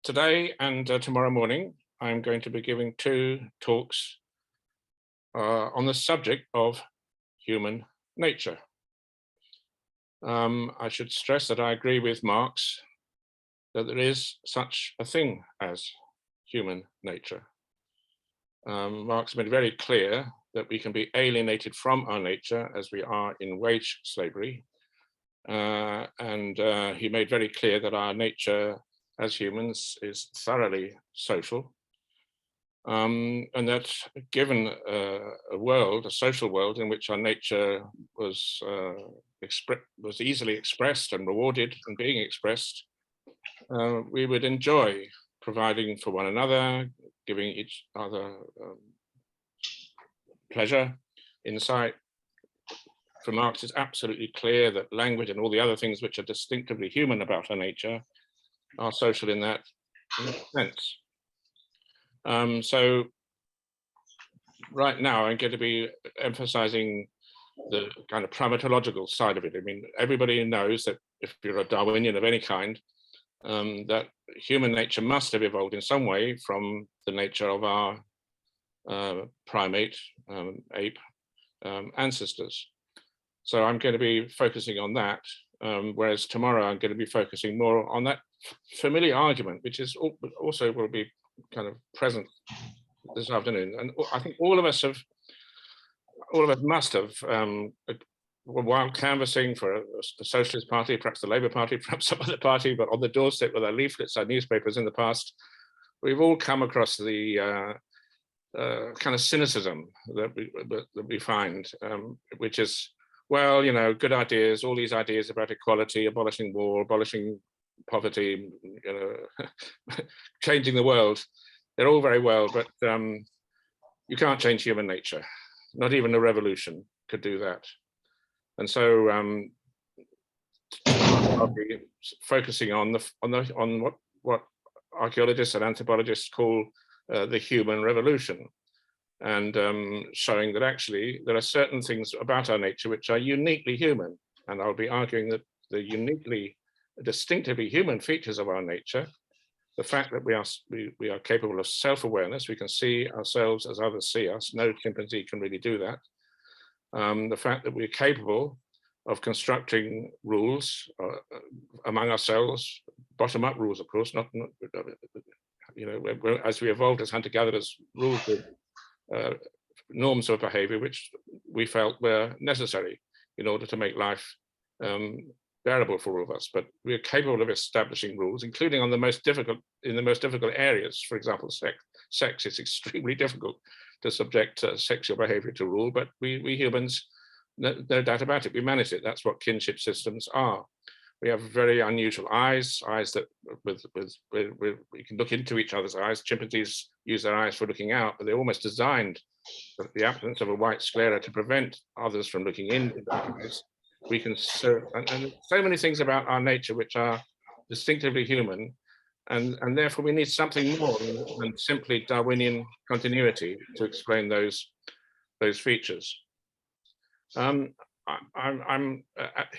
Today and tomorrow morning, I'm going to be giving two talks on the subject of human nature. I should stress that I agree with Marx that there is such a thing as human nature. Marx made very clear that we can be alienated from our nature as we are in wage slavery. And he made very clear that our nature as humans is thoroughly social. And that given a social world in which our nature was easily expressed and rewarded and being expressed, we would enjoy providing for one another, giving each other pleasure, insight. For Marx, it's absolutely clear that language and all the other things which are distinctively human about our nature are social in that sense. So right now I'm going to be emphasizing the kind of primatological side of it. I mean, everybody knows that if you're a Darwinian of any kind, that human nature must have evolved in some way from the nature of our primate, ape ancestors. So I'm going to be focusing on that, whereas tomorrow I'm going to be focusing more on that familiar argument, which is also will be kind of present this afternoon. And I think all of us must have, while canvassing for the Socialist Party, perhaps the Labour Party, perhaps some other party, but on the doorstep with our leaflets, our newspapers in the past, we've all come across the kind of cynicism that we find, which is, well, you know, good ideas, all these ideas about equality, abolishing war, abolishing poverty, you know, changing the world, they're all very well, but you can't change human nature. Not even a revolution could do that. And so I'll be focusing on what archaeologists and anthropologists call the human revolution, and showing that actually there are certain things about our nature which are uniquely human. And I'll be arguing that the distinctively human features of our nature, the fact that we are capable of self-awareness, we can see ourselves as others see us, no chimpanzee can really do that. The fact that we're capable of constructing rules among ourselves, bottom-up rules, of course, not you know, as we evolved as hunter-gatherers, rules with norms of behavior which we felt were necessary in order to make life bearable for all of us. But we are capable of establishing rules, including on the most difficult areas. For example, sex is extremely difficult to subject sexual behavior to rule, but we humans, no doubt about it, we manage it. That's what kinship systems are. We have very unusual eyes that we can look into each other's eyes. Chimpanzees use their eyes for looking out, but they're almost designed with the absence of a white sclera to prevent others from looking into their eyes. We can and so many things about our nature which are distinctively human, and therefore we need something more than simply Darwinian continuity to explain those features. I'm at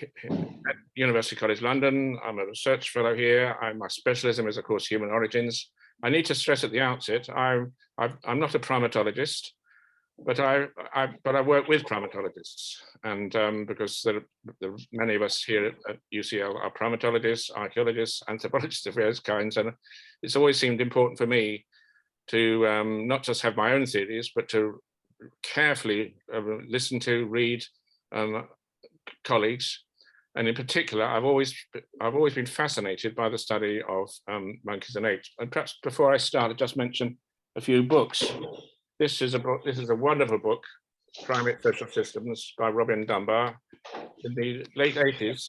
University College London. I'm a research fellow here. My specialism is, of course, human origins. I need to stress at the outset, I'm not a primatologist, but I work with primatologists, and because many of us here at UCL are primatologists, archaeologists, anthropologists of various kinds, and it's always seemed important for me to not just have my own theories, but to carefully listen to, read colleagues, and in particular, I've always been fascinated by the study of monkeys and apes. And perhaps before I start, I'll just mention a few books. This is a wonderful book, Primate Social Systems by Robin Dunbar. In the late 80s,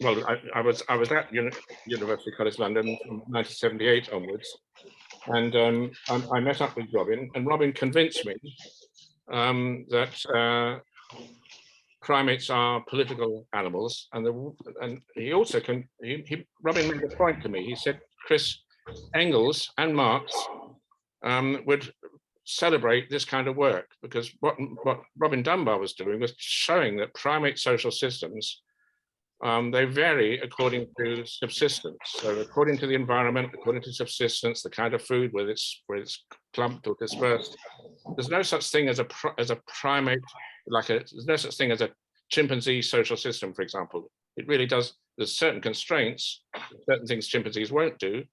well, I was at University College London from 1978 onwards, and I met up with Robin, and Robin convinced me that primates are political animals, and he also Robin made a point to me. He said, Chris, Engels and Marx would celebrate this kind of work, because what Robin Dunbar was doing was showing that primate social systems they vary according to subsistence. So according to the environment, according to subsistence, the kind of food, whether it's clumped or dispersed, there's no such thing as a primate, there's no such thing as a chimpanzee social system, for example. It really does. There's certain constraints, certain things chimpanzees won't do,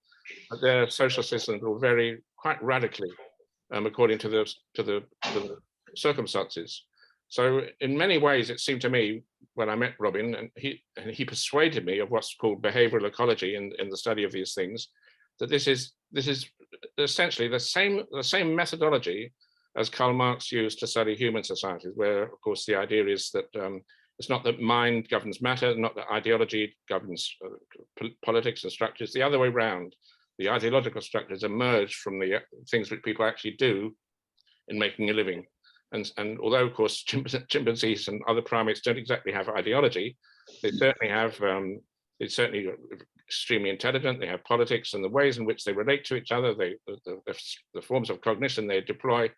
but their social systems will vary quite radically according to the circumstances. So in many ways, it seemed to me when I met Robin, and he persuaded me of what's called behavioral ecology in the study of these things, that this is essentially the same methodology as Karl Marx used to study human societies, where of course the idea is that it's not that mind governs matter, not that ideology governs politics and structures, the other way around. The ideological structures emerge from the things which people actually do in making a living. And although, of course, chimpanzees and other primates don't exactly have ideology, they certainly have, it's certainly extremely intelligent. They have politics, and the ways in which they relate to each other, the forms of cognition they deploy,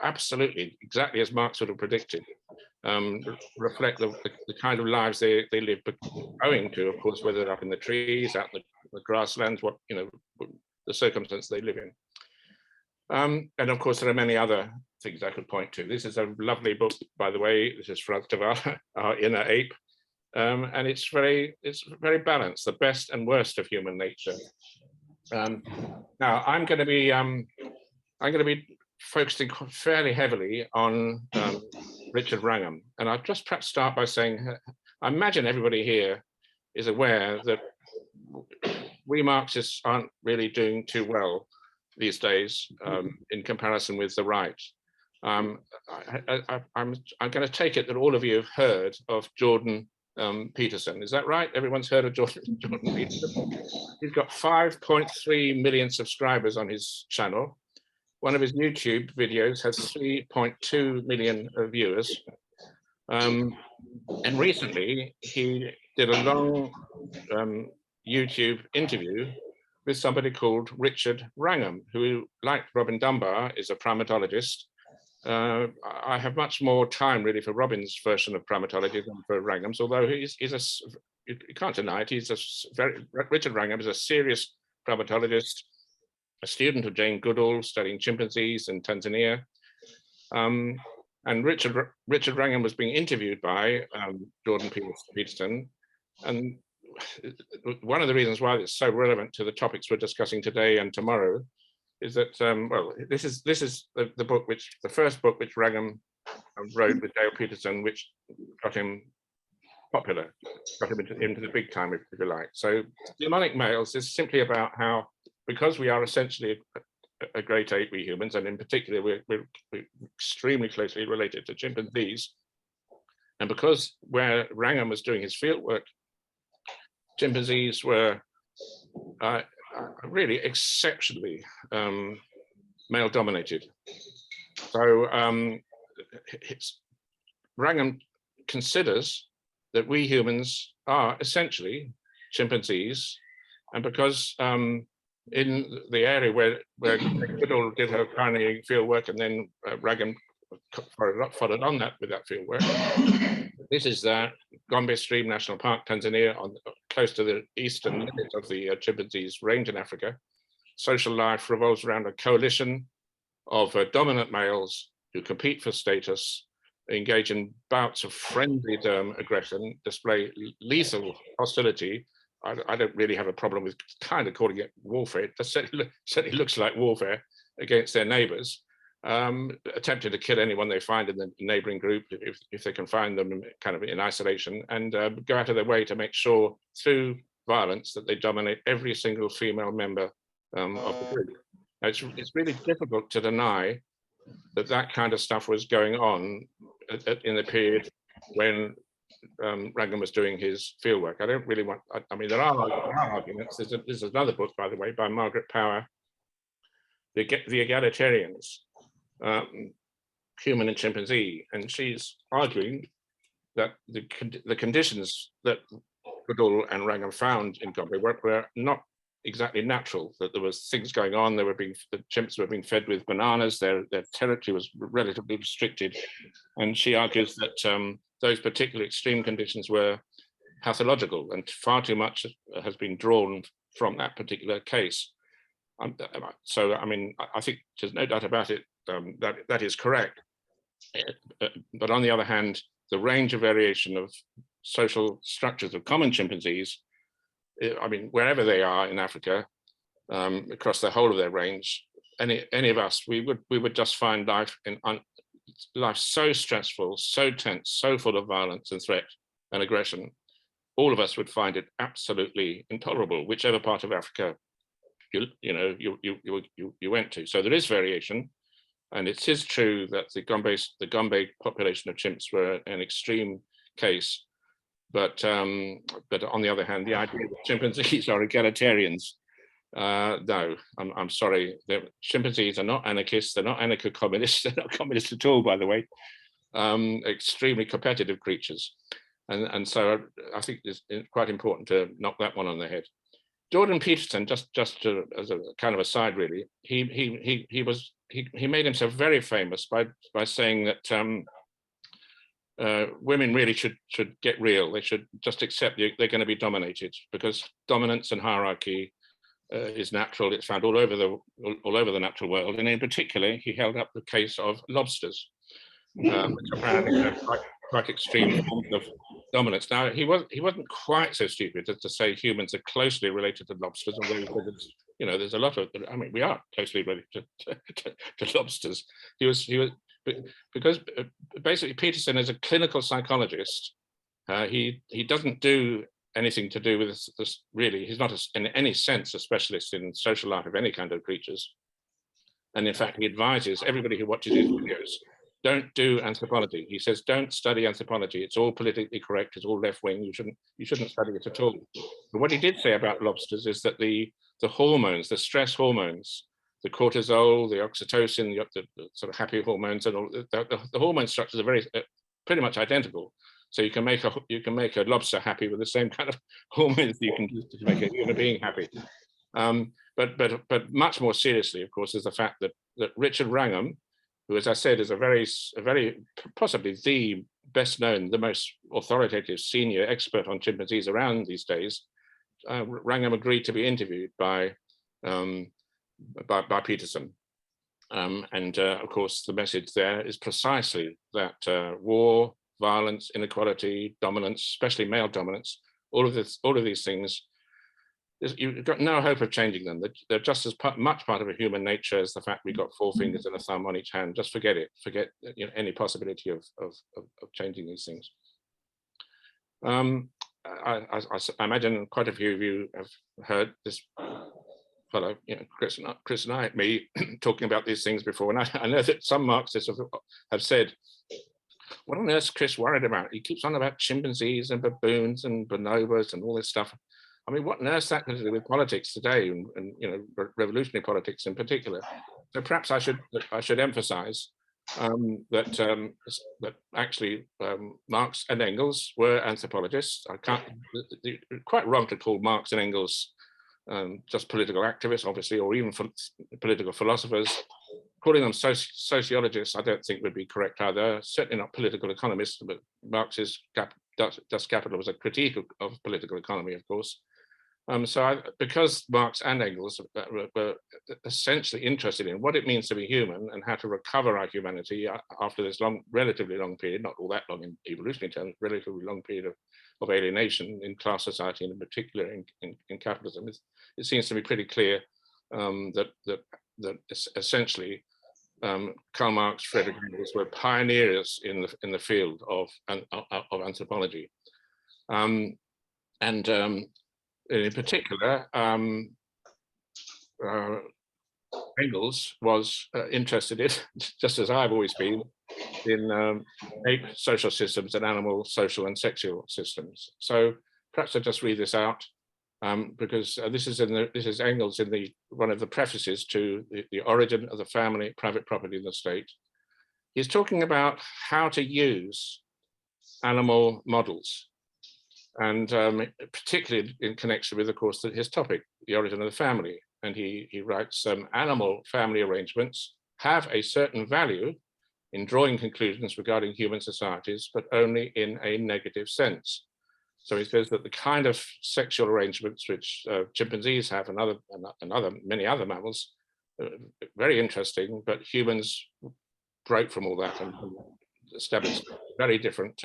absolutely, exactly as Marx would have predicted, reflect the kind of lives they live, owing to, of course, whether they're up in the trees, out in the grasslands, the circumstance they live in. And of course, there are many other things I could point to. This is a lovely book, by the way. This is Frans de Waal, Our Inner Ape, and it's very balanced, the best and worst of human nature. Now, I'm going to be focusing fairly heavily on Richard Wrangham, and I'll just perhaps start by saying, I imagine everybody here is aware that we Marxists aren't really doing too well these days in comparison with the right. I'm going to take it that all of you have heard of Jordan Peterson. Is that right? Everyone's heard of Jordan Peterson? He's got 5.3 million subscribers on his channel. One of his YouTube videos has 3.2 million viewers. And recently, he did a long YouTube interview with somebody called Richard Wrangham, who, like Robin Dunbar, is a primatologist. I have much more time really for Robin's version of primatology than for Wrangham's, although you can't deny it, Richard Wrangham is a serious primatologist, a student of Jane Goodall, studying chimpanzees in Tanzania. And Richard Wrangham was being interviewed by Jordan Peterson, and one of the reasons why it's so relevant to the topics we're discussing today and tomorrow is that, well, this is the first book which Wrangham wrote with Dale Peterson, which got him popular, got him into the big time, if you like. So demonic males is simply about how, because we are essentially a great ape, we humans, and in particular, we're extremely closely related to chimpanzees, and because where Wrangham was doing his field work, chimpanzees were really exceptionally male-dominated. So Wrangham considers that we humans are essentially chimpanzees, and because in the area where Goodall did her pioneering field work, and then Wrangham followed on that with that field work. This is the Gombe Stream National Park, Tanzania, close to the eastern limit of the chimpanzees range in Africa. Social life revolves around a coalition of dominant males who compete for status, engage in bouts of frenzied aggression, display lethal hostility. I don't really have a problem with kind of calling it warfare. It certainly looks like warfare against their neighbors, attempting to kill anyone they find in the neighboring group if they can find them kind of in isolation, and go out of their way to make sure through violence that they dominate every single female member of the group. Now, it's really difficult to deny that that kind of stuff was going on in the period when Wrangham was doing his fieldwork. I don't really want, I mean, there are arguments. There's another book, by the way, by Margaret Power, The Egalitarians, Human and Chimpanzee, and she's arguing that the conditions that Goodall and Wrangham found in Gombe were not exactly natural, that there was things going on. The chimps were being fed with bananas, their territory was relatively restricted, and she argues that those particular extreme conditions were pathological, and far too much has been drawn from that particular case. So, I mean, I think there's no doubt about it, that is correct. But on the other hand, the range of variation of social structures of common chimpanzees, I mean, wherever they are in Africa, across the whole of their range, any of us, we would just find life so stressful, so tense, so full of violence and threat and aggression. All of us would find it absolutely intolerable, whichever part of Africa you went to. So there is variation, and it is true that the Gombe population of chimps were an extreme case. But on the other hand, the idea that chimpanzees are egalitarians, no, I'm sorry. Chimpanzees are not anarchists. They're not anarcho-communists. They're not communists at all, by the way. Extremely competitive creatures, and so I think it's quite important to knock that one on the head. Jordan Peterson, just as a kind of aside, really, he made himself very famous by saying that women really should get real. They should just accept they're going to be dominated, because dominance and hierarchy is natural. It's found all over the natural world, and in particular, he held up the case of lobsters, which apparently have quite extreme forms of dominance. Now, he wasn't quite so stupid as to say humans are closely related to lobsters, although there's a lot of, I mean, we are closely related to lobsters. He was because basically Peterson is a clinical psychologist. He doesn't do anything to do with this really. He's not in any sense a specialist in social life of any kind of creatures. And in fact, he advises everybody who watches his videos, don't do anthropology. He says, don't study anthropology. It's all politically correct. It's all left-wing. You shouldn't study it at all. But what he did say about lobsters is that the hormones, the stress hormones, the cortisol, the oxytocin, the sort of happy hormones, and all the hormone structures are pretty much identical. So you can make a lobster happy with the same kind of hormones that you can use to make a human being happy. But much more seriously, of course, is the fact that Richard Wrangham, who, as I said, is a very possibly the best known, the most authoritative senior expert on chimpanzees around these days, Wrangham agreed to be interviewed by Peterson. Of course, the message there is precisely that war, violence, inequality, dominance, especially male dominance, all of these things, you've got no hope of changing them. They're just as much part of a human nature as the fact we've got 4 fingers and a thumb on each hand. Just forget it. Forget any possibility of changing these things. I imagine quite a few of you have heard this fellow, Chris and I, me talking about these things before. And I know that some Marxists have said, what on earth is Chris worried about? He keeps on about chimpanzees and baboons and bonobos and all this stuff. I mean, what on earth that has to do with politics today, and revolutionary politics in particular? So perhaps I should emphasize that actually Marx and Engels were anthropologists. You're quite wrong to call Marx and Engels just political activists, obviously, or even political philosophers. Calling them sociologists, I don't think would be correct either. Certainly not political economists, but Marx's Das Kapital was a critique of political economy, of course. Because Marx and Engels were essentially interested in what it means to be human and how to recover our humanity after this relatively long period, not all that long in evolutionary terms, relatively long period of alienation in class society, and in particular in capitalism, it seems to be pretty clear that essentially Karl Marx, Friedrich Engels were pioneers in the field of anthropology, in particular, Engels was interested in, just as I've always been, in ape social systems and animal social and sexual systems. So perhaps I'll just read this out, because this is Engels in one of the prefaces to the Origin of the Family, Private Property in the State. He's talking about how to use animal models, and particularly in connection with, of course, his topic, the origin of the family. And he writes, animal family arrangements have a certain value in drawing conclusions regarding human societies, but only in a negative sense. So he says that the kind of sexual arrangements which chimpanzees have and many other mammals, very interesting, but humans broke from all that and established very different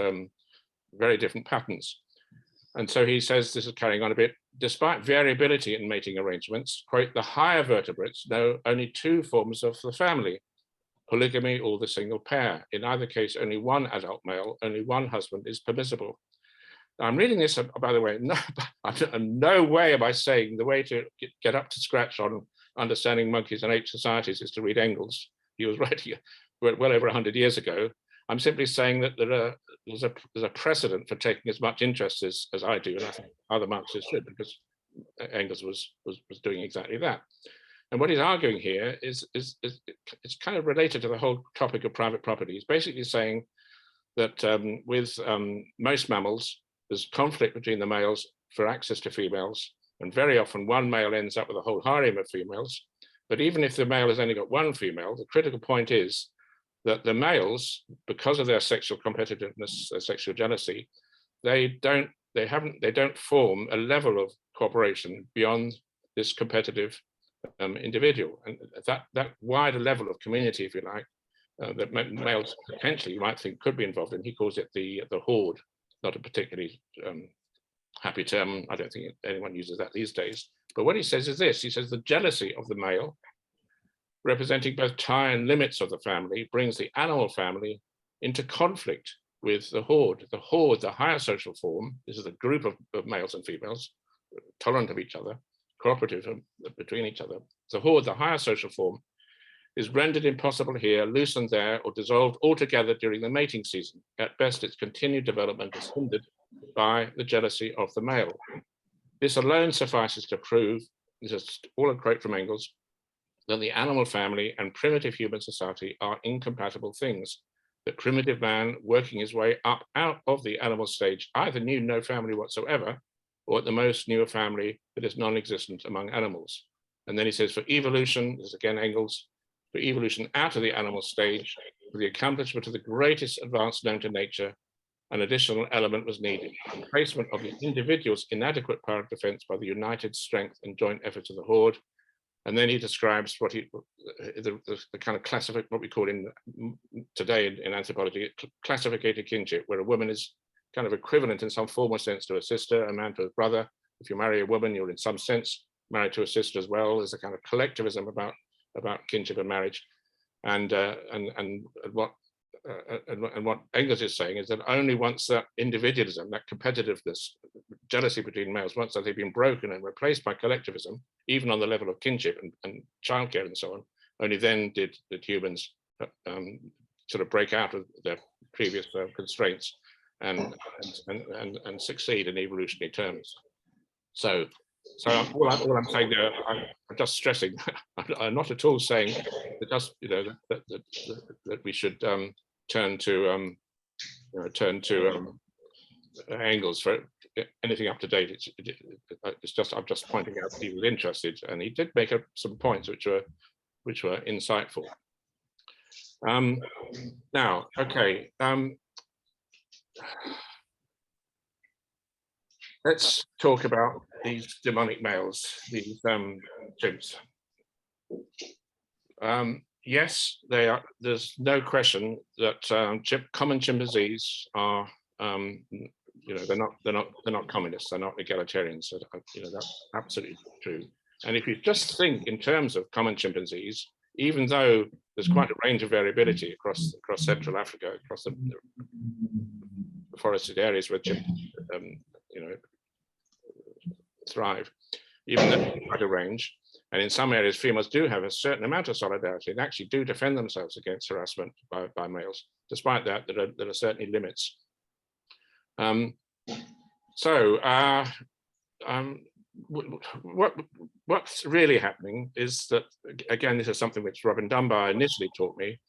patterns. And so he says, this is carrying on a bit, despite variability in mating arrangements, quote, the higher vertebrates know only two forms of the family, polygamy or the single pair. In either case, only one adult male, only one husband is permissible. Now, I'm reading this, by the way, no way am I saying the way to get up to scratch on understanding monkeys and ape societies is to read Engels. He was writing well over 100 years ago. I'm simply saying that there's a precedent for taking as much interest as I do, and I think other Marxists should, because Engels was doing exactly that. And what he's arguing here is it's kind of related to the whole topic of private property. He's basically saying that with most mammals, there's conflict between the males for access to females, and very often one male ends up with a whole harem of females. But even if the male has only got one female, the critical point is that the males, because of their sexual competitiveness, their sexual jealousy, they don't form a level of cooperation beyond this competitive individual, and that wider level of community, if you like, that males potentially you might think could be involved in. He calls it the horde, not a particularly happy term. I don't think anyone uses that these days. But what he says is this: he says the jealousy of the male, representing both tie and limits of the family, brings the animal family into conflict with the horde. The horde, the higher social form, this is a group of males and females, tolerant of each other, cooperative between each other. The horde, the higher social form, is rendered impossible here, loosened there, or dissolved altogether during the mating season. At best, its continued development is hindered by the jealousy of the male. This alone suffices to prove, this is all a quote from Engels, that the animal family and primitive human society are incompatible things. That primitive man, working his way up out of the animal stage, either knew no family whatsoever, or at the most knew a family that is non-existent among animals. And then he says, for evolution, this is again Engels, for evolution out of the animal stage, for the accomplishment of the greatest advance known to nature, an additional element was needed: the replacement of the individual's inadequate power of defense by the united strength and joint efforts of the horde. And then he describes what the kind of what we call today in anthropology, classificated kinship, where a woman is kind of equivalent in some formal sense to a sister, a man to a brother. If you marry a woman, you're in some sense married to a sister as well. There's a kind of collectivism about kinship and marriage, and what Engels is saying is that only once that individualism, that competitiveness, jealousy between males, once that they've been broken and replaced by collectivism, even on the level of kinship and childcare and so on, only then did humans sort of break out of their previous constraints and succeed in evolutionary terms. So all I'm saying there, I'm just stressing. I'm not at all saying that just that we should turn to Engels for anything up to date. It's just I'm just pointing out that he was interested, and he did make some points which were insightful. Now, okay. Let's talk about these demonic males, these chimps. Yes, they are. There's no question that common chimpanzees are, they're not communists. They're not egalitarians. So, that's absolutely true. And if you just think in terms of common chimpanzees, even though there's quite a range of variability across Central Africa, across the forested areas where chimps, thrive, even though there's quite a range. And in some areas, females do have a certain amount of solidarity and actually do defend themselves against harassment by males. Despite that, there are certainly limits. What's really happening is that, again, this is something which Robin Dunbar initially taught me,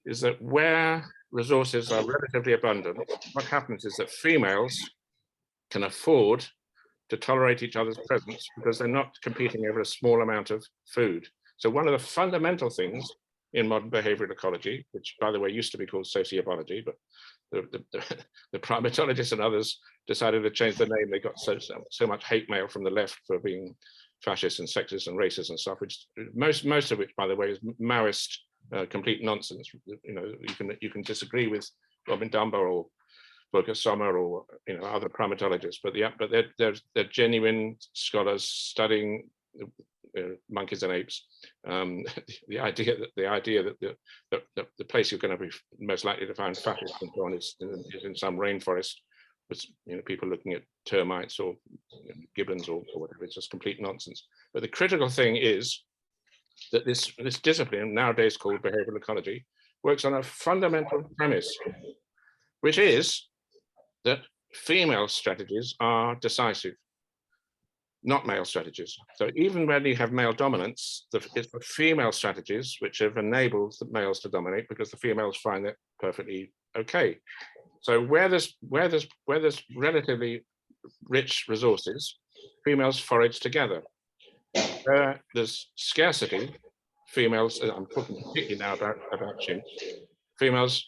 is that where resources are relatively abundant, what happens is that females can afford to tolerate each other's presence because they're not competing over a small amount of food. So one of the fundamental things in modern behavioral ecology, which, by the way, used to be called sociobiology, but the primatologists and others decided to change the name. They got so much hate mail from the left for being fascist and sexist and racist and stuff, which most of which, by the way, is Maoist complete nonsense. You know, you can disagree with Robin Dunbar or Volker Sommer or other primatologists, but they're genuine scholars studying monkeys and apes. The idea that the place you're going to be most likely to find fascists and so on is in some rainforest with people looking at termites or gibbons or whatever. It's just complete nonsense. But the critical thing is that this discipline, nowadays called behavioral ecology, works on a fundamental premise, which is that female strategies are decisive, not male strategies. So even when you have male dominance, it's the female strategies which have enabled the males to dominate, because the females find it perfectly okay. So where there's relatively rich resources, females forage together. Where there's scarcity, females, I'm talking particularly now about chimps, females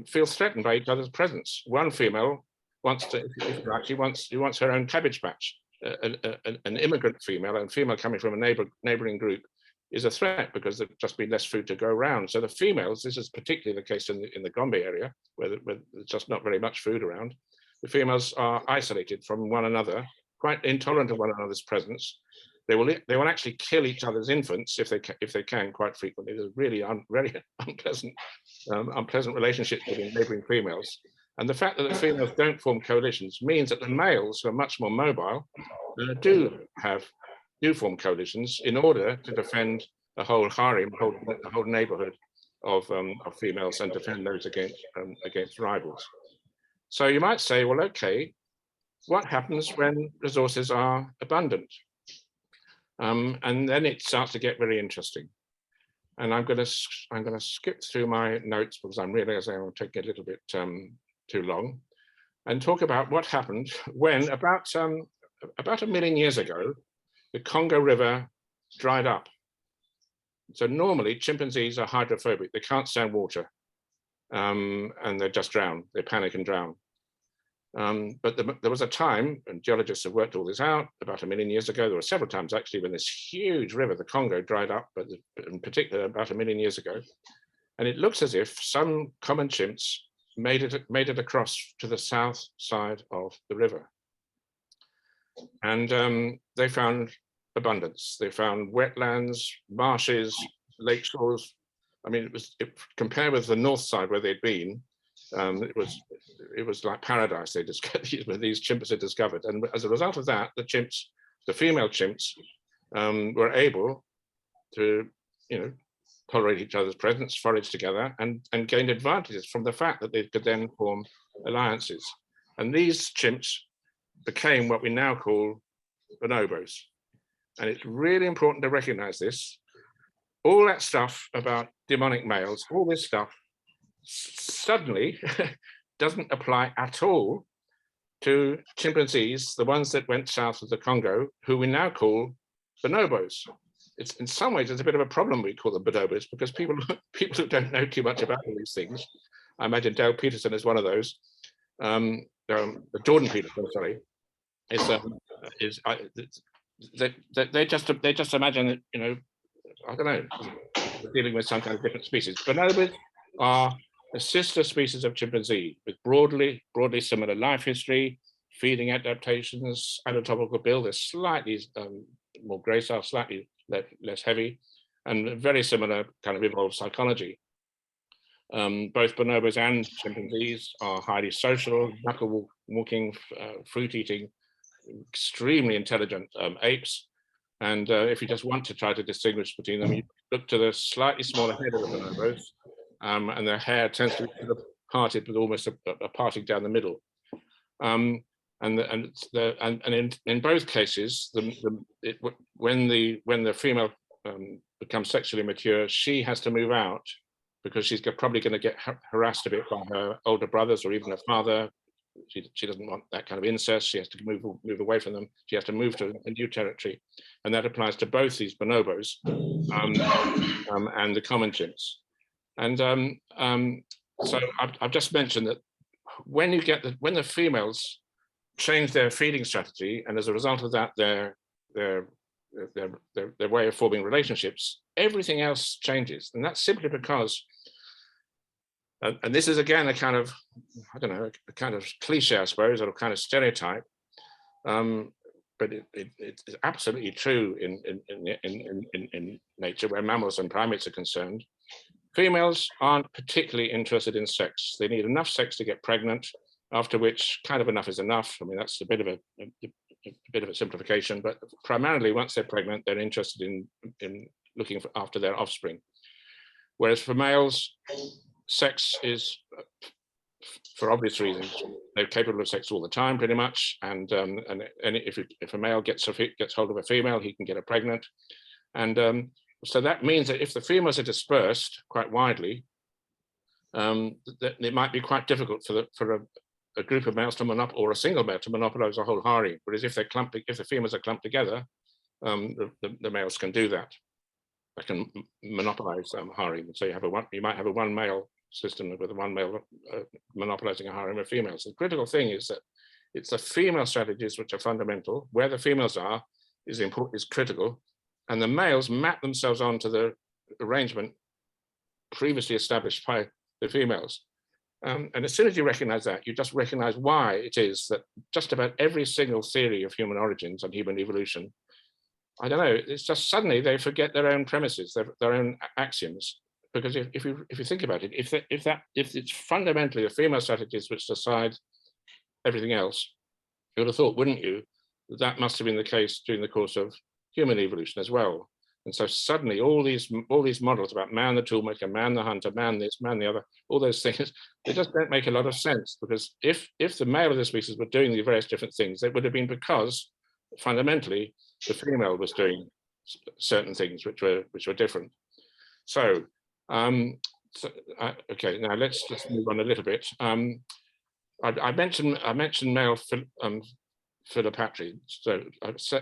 feel threatened by each other's presence. One female wants her own cabbage patch. An immigrant female and female coming from a neighboring group is a threat, because there's just been less food to go around. So the females, this is particularly the case in the Gombe area, where there's just not very much food around. The females are isolated from one another, quite intolerant of one another's presence. They will actually kill each other's infants if they can, quite frequently. There's really very unpleasant relationships between neighboring females. And the fact that the females don't form coalitions means that the males, who are much more mobile, do form coalitions in order to defend the whole harem, the whole neighborhood of females, and defend those against rivals. So you might say, well, okay, what happens when resources are abundant? And then it starts to get very interesting. And I'm going to skip through my notes, because I'm realizing I'm taking a little bit too long, and talk about what happened when about 1 million years ago, the Congo River dried up. So normally chimpanzees are hydrophobic; they can't stand water, and they just drown. They panic and drown. But there was a time, and geologists have worked all this out, about 1 million years ago. There were several times actually when this huge river, the Congo, dried up, but in particular about 1 million years ago. And it looks as if some common chimps made it across to the south side of the river. And they found abundance. They found wetlands, marshes, lake shores. I mean, compared with the north side where they'd been, it was like paradise. These chimps had discovered, and as a result of that, the female chimps, were able to, tolerate each other's presence, forage together, and gained advantages from the fact that they could then form alliances. And these chimps became what we now call bonobos. And it's really important to recognize this. All that stuff about demonic males, all this stuff suddenly doesn't apply at all to chimpanzees, the ones that went south of the Congo, who we now call bonobos. It's in some ways it's a bit of a problem we call them bonobos, because people who don't know too much about all these things, I imagine Dale Peterson is one of those. Jordan Peterson, sorry, they just imagine that, I don't know, dealing with some kind of different species. Bonobos are a sister species of chimpanzee with broadly similar life history, feeding adaptations, anatomical build. They're slightly more gracile, slightly less heavy, and very similar kind of evolved psychology. Both bonobos and chimpanzees are highly social, knuckle walking, fruit eating, extremely intelligent apes. And if you just want to try to distinguish between them, you look to the slightly smaller head of the bonobos, and their hair tends to be sort of parted with almost a parting down the middle. And in both cases, when the female becomes sexually mature, she has to move out, because she's probably going to get harassed a bit by her older brothers or even her father. She doesn't want that kind of incest. She has to move away from them. She has to move to a new territory, and that applies to both these bonobos. and the common chimps. And so I've just mentioned that when you get when the females change their feeding strategy, and as a result of that, their way of forming relationships, everything else changes, and that's simply because. And this is again a kind of, I don't know, a kind of cliche, I suppose, or a kind of stereotype, but it's absolutely true in nature, where mammals and primates are concerned. Females aren't particularly interested in sex. They need enough sex to get pregnant, after which kind of enough is enough. I mean, that's a bit of a simplification, but primarily once they're pregnant, they're interested in looking after their offspring. Whereas for males, sex is, for obvious reasons, they're capable of sex all the time, pretty much. And if a male gets hold of a female, he can get her pregnant. And so that means that if the females are dispersed quite widely, that it might be quite difficult for a group of males to monopolize, or a single male to monopolize a whole harem. Whereas if the females are clumped together, the males can do that. They can monopolize harem. So you might have a one male system with one male monopolizing a harem of females. The critical thing is that it's the female strategies which are fundamental. Where the females are is critical, and the males map themselves onto the arrangement previously established by the females. And as soon as you recognize that, you just recognize why it is that just about every single theory of human origins and human evolution, I don't know, it's just suddenly they forget their own premises, their own axioms. Because if you think about it, if it's fundamentally the female strategies which decide everything else, you would have thought, wouldn't you, that must have been the case during the course of human evolution as well. And so suddenly all these models about man the toolmaker, man the hunter, man this, man the other, all those things, they just don't make a lot of sense. Because if the male of the species were doing the various different things, it would have been because fundamentally the female was doing certain things which were different. So, okay, now let's move on a little bit. I mentioned male philopatry. So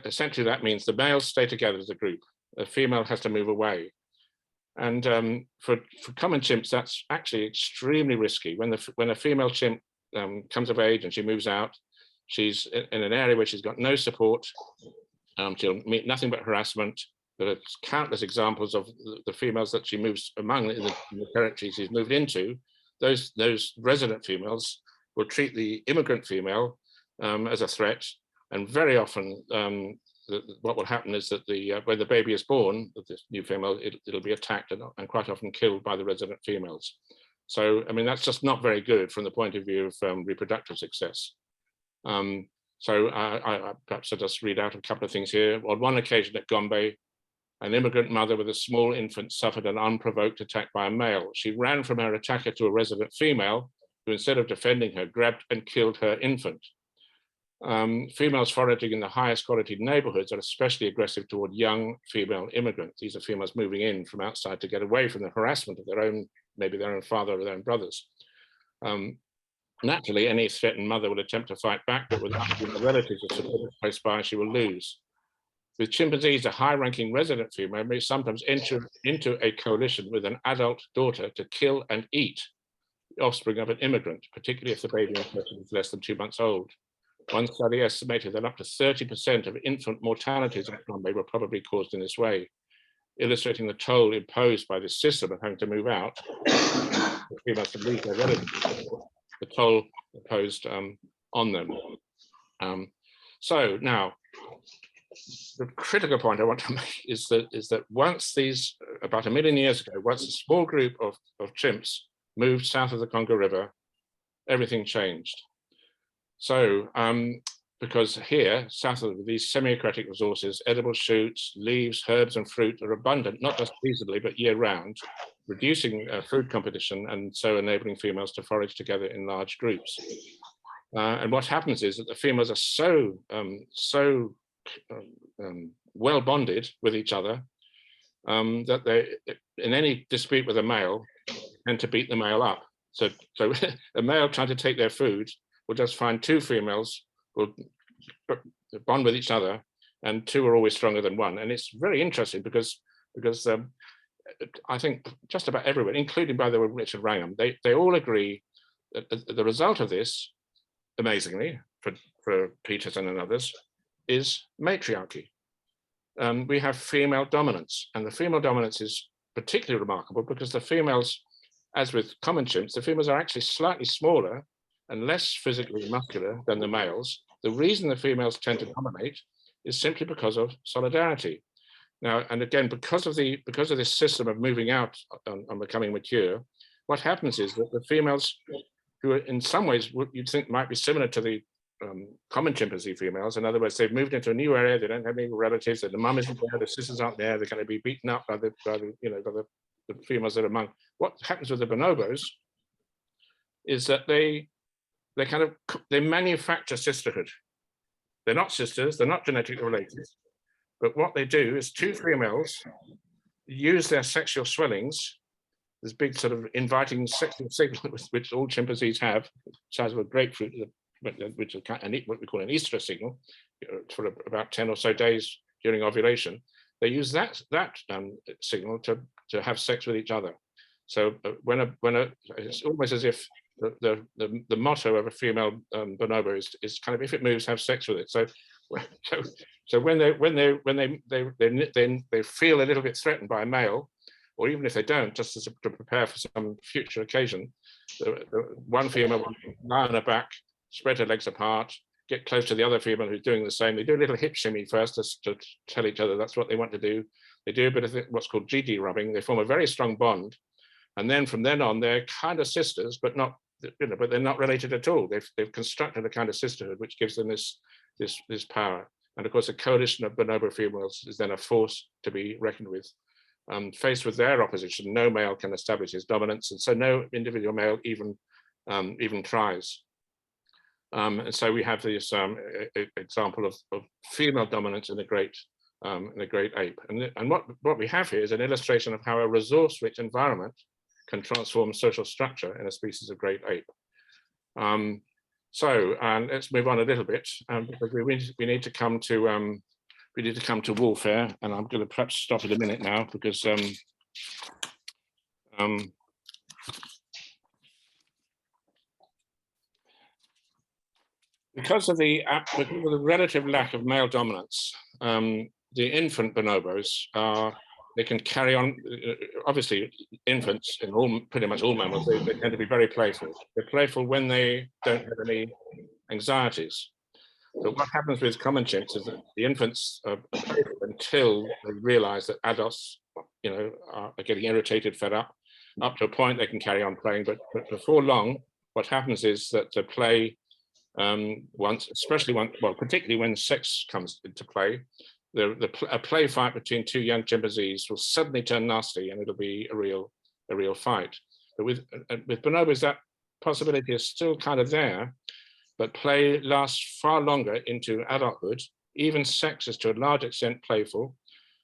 essentially that means the males stay together as a group. A female has to move away. And for common chimps, that's actually extremely risky. When a female chimp comes of age and she moves out, she's in an area where she's got no support. She'll meet nothing but harassment. There are countless examples of the females that she moves among in the territory she's moved into. Those resident females will treat the immigrant female as a threat, and very often what will happen is that when the baby is born, this new female, it'll be attacked and quite often killed by the resident females. So, I mean, that's just not very good from the point of view of reproductive success. So perhaps I'll just read out a couple of things here. On one occasion at Gombe, an immigrant mother with a small infant suffered an unprovoked attack by a male. She ran from her attacker to a resident female, who instead of defending her, grabbed and killed her infant. Females foraging in the highest quality neighborhoods are especially aggressive toward young female immigrants. These are females moving in from outside to get away from the harassment of maybe their own father or their own brothers. Naturally, any threatened mother will attempt to fight back, but without the relatives or supporters close by, she will lose. With chimpanzees, a high-ranking resident female may sometimes enter into a coalition with an adult daughter to kill and eat the offspring of an immigrant, particularly if the baby in question is less than 2 months old. One study estimated that up to 30% of infant mortalities at Gombe were probably caused in this way, illustrating the toll imposed by this system of having to move out. The females to lose their relatives, the toll imposed on them. So now, the critical point I want to make is that once about 1 million years ago, once a small group of chimps moved south of the Congo River, everything changed. So, because here, south of these semi-aquatic resources, edible shoots, leaves, herbs, and fruit are abundant, not just seasonally, but year-round, reducing food competition and so enabling females to forage together in large groups. And what happens is that the females are so well bonded with each other that they, in any dispute with a male, tend to beat the male up. So a male trying to take their food will just find two females will bond with each other, and two are always stronger than one. And it's very interesting because because I think just about everyone, including, by the way, Richard Wrangham, they all agree that the result of this, amazingly, for Peterson and others, is matriarchy. We have female dominance, and the female dominance is particularly remarkable because the females, as with common chimps, the females are actually slightly smaller and less physically muscular than the males. The reason the females tend to dominate is simply because of solidarity. Now, and again, because of this system of moving out and becoming mature, what happens is that the females, who are in some ways you'd think might be similar to the common chimpanzee females. In other words, they've moved into a new area. They don't have any relatives. The mum isn't there. The sisters aren't there. They're going to be beaten up by the females that are among. What happens with the bonobos is that they manufacture sisterhood. They're not sisters. They're not genetically related. But what they do is two females use their sexual swellings, this big sort of inviting sexual signal which all chimpanzees have, size of a grapefruit, which is what we call an estrous signal, for about 10 or so days during ovulation. They use that signal to have sex with each other. So it's almost as if the motto of a female bonobo is kind of, if it moves, have sex with it. So when they feel a little bit threatened by a male, or even if they don't, just to prepare for some future occasion, the one female will lie on her back, spread her legs apart, get close to the other female who's doing the same. They do a little hip shimmy first to tell each other that's what they want to do. They do a bit of what's called GD rubbing. They form a very strong bond. And then from then on, they're kind of sisters, but but they're not related at all. They've constructed a kind of sisterhood, which gives them this power. And of course, a coalition of bonobo females is then a force to be reckoned with. Faced with their opposition, no male can establish his dominance, and so no individual male even tries. And so we have this example of female dominance in a great ape. And what we have here is an illustration of how a resource-rich environment can transform social structure in a species of great ape. So let's move on a little bit, because we need to come to warfare, and I'm going to perhaps stop in a minute now because because of the relative lack of male dominance, the infant bonobos they can carry on. Obviously, infants in pretty much all mammals, they tend to be very playful. They're playful when they don't have any anxieties. But what happens with common chimps is that the infants are playful until they realize that adults, are getting irritated, fed up to a point they can carry on playing. But before long, what happens is that the play, particularly when sex comes into play, a play fight between two young chimpanzees will suddenly turn nasty, and it'll be a real fight. But with bonobos, that possibility is still kind of there, but play lasts far longer into adulthood. Even sex is to a large extent playful,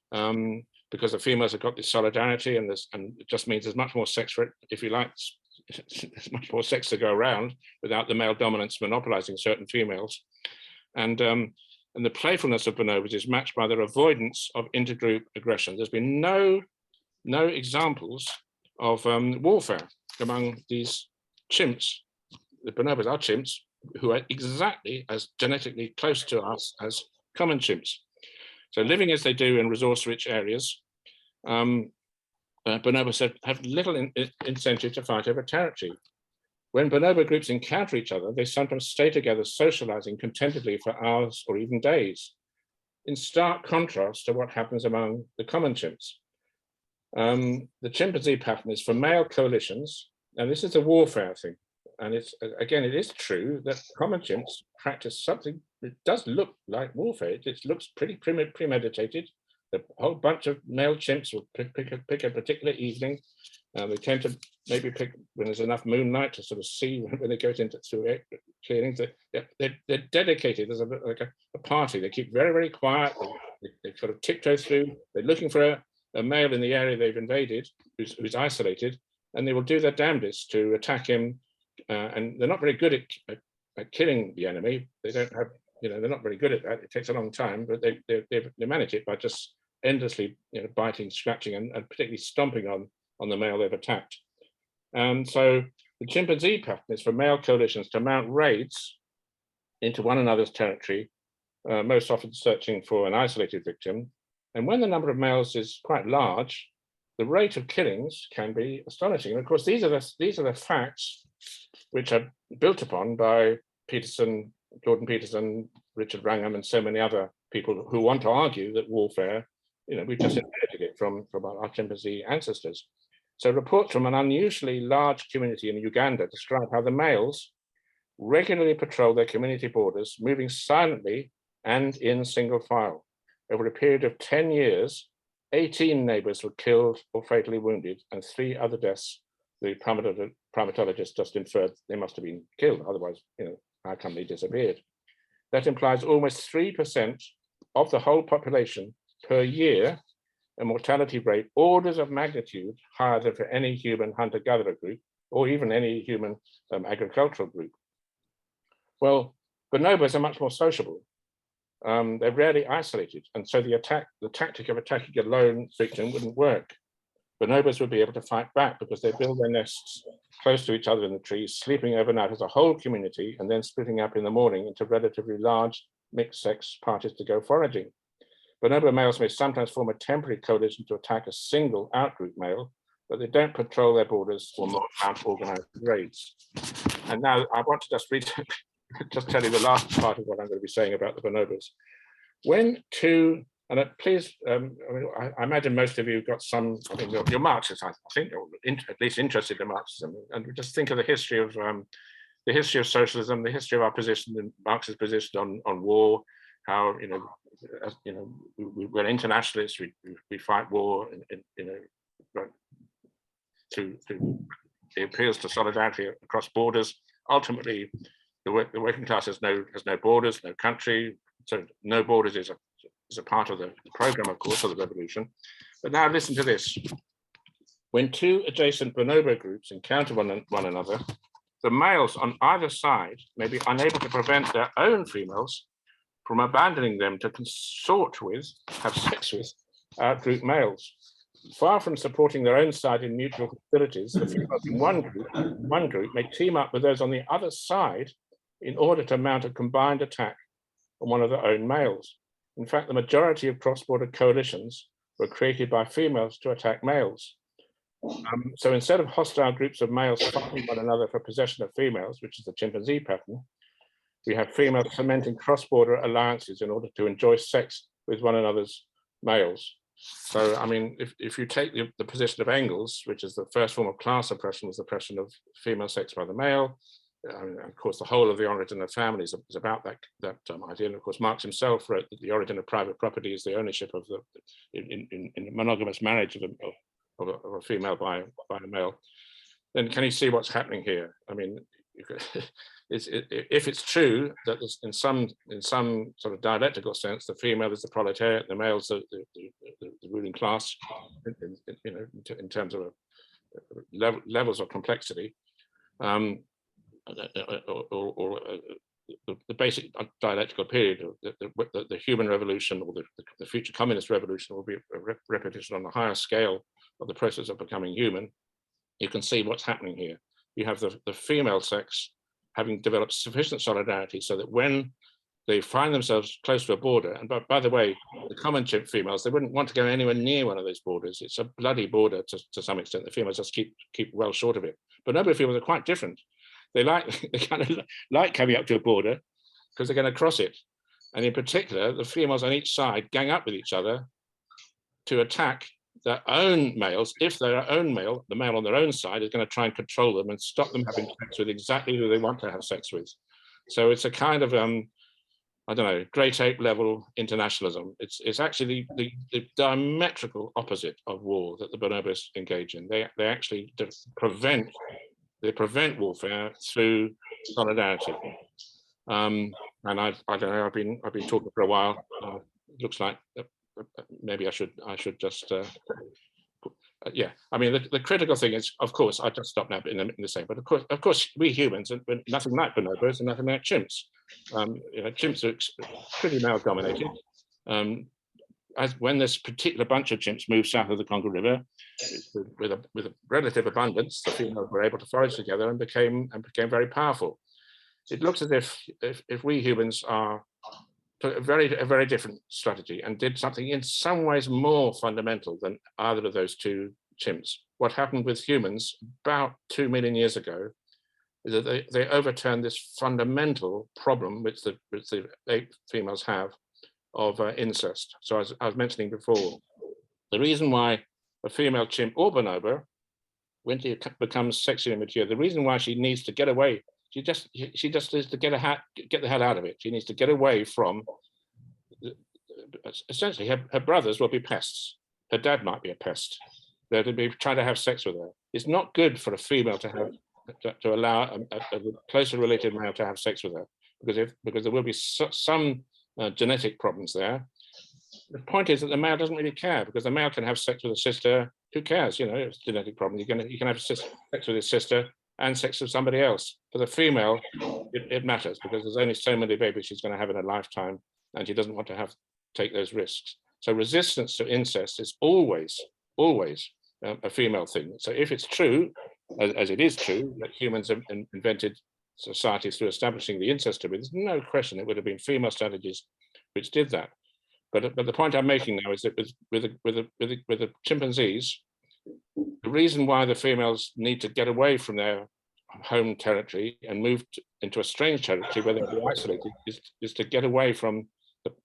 because the females have got this solidarity, and it just means there's much more sex for it, if you like. There's much more sex to go around without the male dominance monopolizing certain females. And the playfulness of bonobos is matched by their avoidance of intergroup aggression. There's been no examples of warfare among these chimps. The bonobos are chimps who are exactly as genetically close to us as common chimps. So living as they do in resource-rich areas, bonobos have little incentive to fight over territory. When bonobo groups encounter each other, they sometimes stay together socializing contentedly for hours or even days, in stark contrast to what happens among the common chimps. The chimpanzee pattern is for male coalitions, and this is a warfare thing. And it is true that common chimps practice something that does look like warfare. It looks pretty premeditated. A whole bunch of male chimps will pick a particular evening. They tend to maybe pick when there's enough moonlight to sort of see when it goes into clearings. They're dedicated as a party. They keep very, very quiet. They sort of tiptoe through. They're looking for a male in the area they've invaded who's isolated, and they will do their damnedest to attack him. And they're not very good at killing the enemy. They don't have, they're not very good at that. It takes a long time, but they manage it by just endlessly, biting, scratching, and particularly stomping on the male they've attacked. And so the chimpanzee pattern is for male coalitions to mount raids into one another's territory, most often searching for an isolated victim. And when the number of males is quite large, the rate of killings can be astonishing. And of course, these are the facts which are built upon by Peterson, Jordan Peterson, Richard Wrangham, and so many other people who want to argue that warfare, we've just inherited it from our chimpanzee ancestors. So reports from an unusually large community in Uganda describe how the males regularly patrol their community borders, moving silently and in single file. Over a period of 10 years, 18 neighbors were killed or fatally wounded, and 3 other deaths, the primatologist just inferred they must have been killed, otherwise, how come they disappeared? That implies almost 3% of the whole population per year, a mortality rate orders of magnitude higher than for any human hunter-gatherer group, or even any human agricultural group. Well, bonobos are much more sociable. They're rarely isolated, and so the tactic of attacking a lone victim wouldn't work. Bonobos would be able to fight back because they build their nests close to each other in the trees, sleeping overnight as a whole community, and then splitting up in the morning into relatively large mixed-sex parties to go foraging. Bonobo males may sometimes form a temporary coalition to attack a single outgroup male, but they don't patrol their borders or mount organized raids. And now I want to just tell you the last part of what I'm going to be saying about the bonobos. When two, and please, I imagine most of you got some, you're Marxists, I think, or at least interested in Marxism, and just think of the history of socialism, the history of our position, in Marx's position on war, how we're internationalists, we fight war, through the appeals to solidarity across borders. Ultimately, the working class has no borders, no country. So no borders is a part of the program, of course, of the revolution. But now listen to this. When 2 adjacent bonobo groups encounter one another, the males on either side may be unable to prevent their own females from abandoning them to consort with, have sex with, outgroup males. Far from supporting their own side in mutual hostilities, the females in one group may team up with those on the other side in order to mount a combined attack on one of their own males. In fact, the majority of cross-border coalitions were created by females to attack males. So instead of hostile groups of males fighting one another for possession of females, which is the chimpanzee pattern, we have females cementing cross-border alliances in order to enjoy sex with one another's males. So, if you take the position of Engels, which is the first form of class oppression, was the oppression of female sex by the male. Of course, the whole of The Origin of Family is about that idea. And of course, Marx himself wrote that the origin of private property is the ownership of in monogamous marriage of a female by a male. Then can you see what's happening here? If it's true that in some sort of dialectical sense, the female is the proletariat, the male is the ruling class, in terms of levels of complexity, or the basic dialectical period of the human revolution or the future communist revolution will be a repetition on a higher scale of the process of becoming human. You can see what's happening here. You have the female sex having developed sufficient solidarity so that when they find themselves close to a border, and by the way, the common chimp females, they wouldn't want to go anywhere near one of those borders. It's a bloody border to some extent. The females just keep well short of it. But bonobo females are quite different. They kind of like coming up to a border because they're going to cross it. And in particular, the females on each side gang up with each other to attack their own males. If their own male, the male on their own side, is going to try and control them and stop them having sex with exactly who they want to have sex with. So it's a kind of, I don't know, great ape level internationalism. It's actually the diametrical opposite of war that the bonobos engage in. They actually prevent warfare through solidarity. And I don't know, I've been talking for a while. It looks like maybe I should just yeah. The critical thing is, of course, I just stopped now in the same. But of course, we humans are nothing like bonobos and nothing like chimps. Chimps are pretty male dominated. when this particular bunch of chimps moved south of the Congo River, with a relative abundance, the females were able to forage together and became very powerful. It looks as if we humans took a very different strategy and did something in some ways more fundamental than either of those two chimps. What happened with humans about 2 million years ago is that they overturned this fundamental problem which the ape females have of incest. So as I was mentioning before, the reason why a female chimp or bonobo, when she becomes sexually mature, the reason why she needs to get away, she just needs to get the head out of it. She needs to get away from, essentially, her brothers will be pests. Her dad might be a pest. They'll be trying to have sex with her. It's not good for a female to allow a closely related male to have sex with her, because there will be some genetic problems there. The point is that the male doesn't really care, because the male can have sex with a sister. Who cares? You know, it's a genetic problem. You can have sex with his sister and sex with somebody else. For the female, it matters, because there's only so many babies she's going to have in her lifetime, and she doesn't want to take those risks. So resistance to incest is always a female thing. So if it's true, as it is true, that humans have invented societies through establishing the incest taboo, there's no question it would have been female strategies which did that. But the point I'm making now is that with the chimpanzees, the reason why the females need to get away from their home territory and move into a strange territory where they'll be isolated is to get away from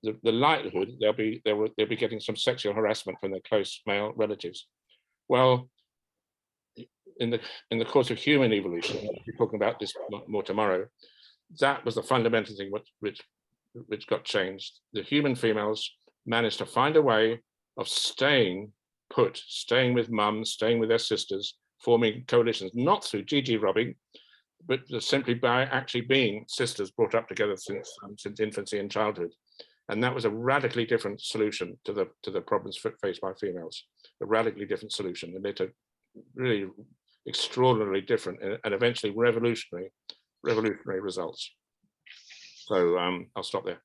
the likelihood they'll be getting some sexual harassment from their close male relatives. Well, in the course of human evolution, we'll be talking about this more tomorrow, that was the fundamental thing which got changed. The human females managed to find a way of staying put, staying with mums, staying with their sisters, forming coalitions, not through GG rubbing, but simply by actually being sisters brought up together since infancy and childhood. And that was a radically different solution to the problems faced by females, a radically different solution. And it had really extraordinarily different and eventually revolutionary results. So I'll stop there.